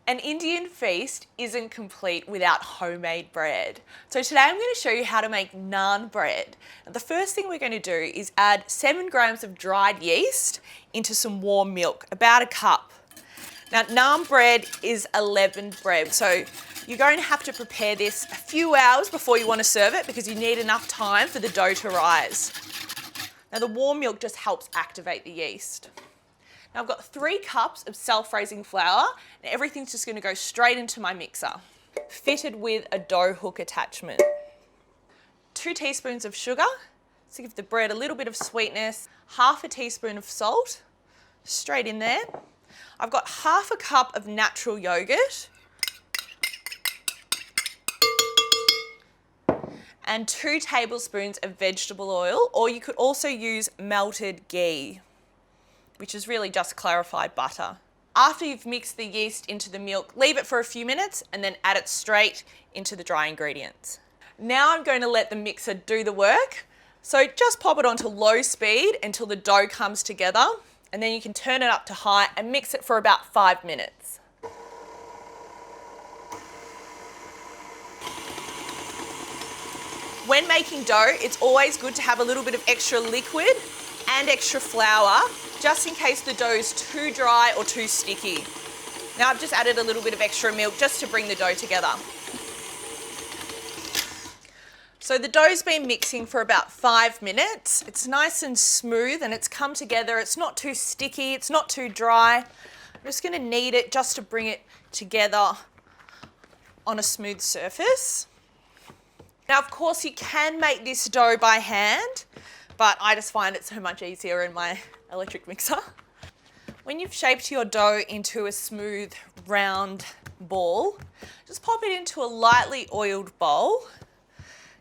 An Indian feast isn't complete without homemade bread. So today I'm going to show you how to make naan bread. Now, the first thing we're going to do is add 7 grams of dried yeast into some warm milk, about a cup. Now naan bread is a leavened bread, so you're going to have to prepare this a few hours before you want to serve it because you need enough time for the dough to rise. Now the warm milk just helps activate the yeast. Now I've got 3 cups of self-raising flour and everything's just going to go straight into my mixer, fitted with a dough hook attachment. 2 teaspoons of sugar to give the bread a little bit of sweetness, half a teaspoon of salt, straight in there. I've got half a cup of natural yogurt and 2 tablespoons of vegetable oil, or you could also use melted ghee, which is really just clarified butter. After you've mixed the yeast into the milk, leave it for a few minutes and then add it straight into the dry ingredients. Now I'm going to let the mixer do the work. So just pop it onto low speed until the dough comes together, and then you can turn it up to high and mix it for about 5 minutes. When making dough, it's always good to have a little bit of extra liquid and extra flour, just in case the dough is too dry or too sticky. Now I've just added a little bit of extra milk just to bring the dough together. So the dough's been mixing for about 5 minutes. It's nice and smooth and it's come together. It's not too sticky, it's not too dry. I'm just going to knead it just to bring it together on a smooth surface. Now of course you can make this dough by hand, but I just find it so much easier in my electric mixer. When you've shaped your dough into a smooth round ball, just pop it into a lightly oiled bowl,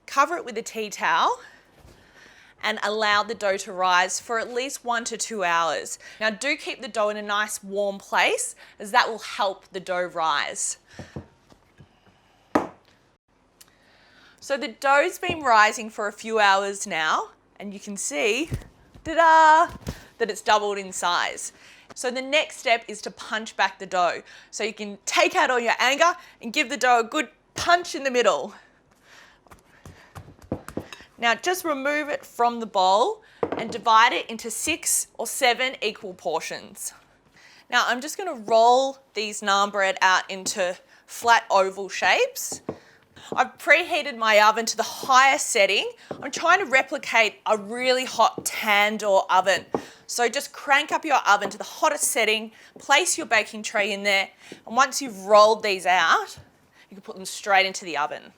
cover it with a tea towel and allow the dough to rise for at least 1 to 2 hours. Now do keep the dough in a nice warm place, as that will help the dough rise. So the dough's been rising for a few hours now, and you can see, ta-da, that it's doubled in size. So the next step is to punch back the dough. So you can take out all your anger and give the dough a good punch in the middle. Now just remove it from the bowl and divide it into 6 or 7 equal portions. Now I'm just going to roll these naan bread out into flat oval shapes. I've preheated my oven to the highest setting. I'm trying to replicate a really hot tandoor oven. So just crank up your oven to the hottest setting, place your baking tray in there, and once you've rolled these out, you can put them straight into the oven.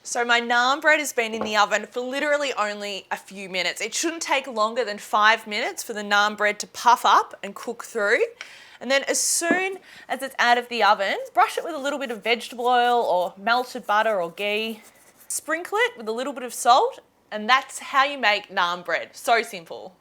So my naan bread has been in the oven for literally only a few minutes. It shouldn't take longer than 5 minutes for the naan bread to puff up and cook through. And then as soon as it's out of the oven, brush it with a little bit of vegetable oil or melted butter or ghee. Sprinkle it with a little bit of salt, and that's how you make naan bread. So simple.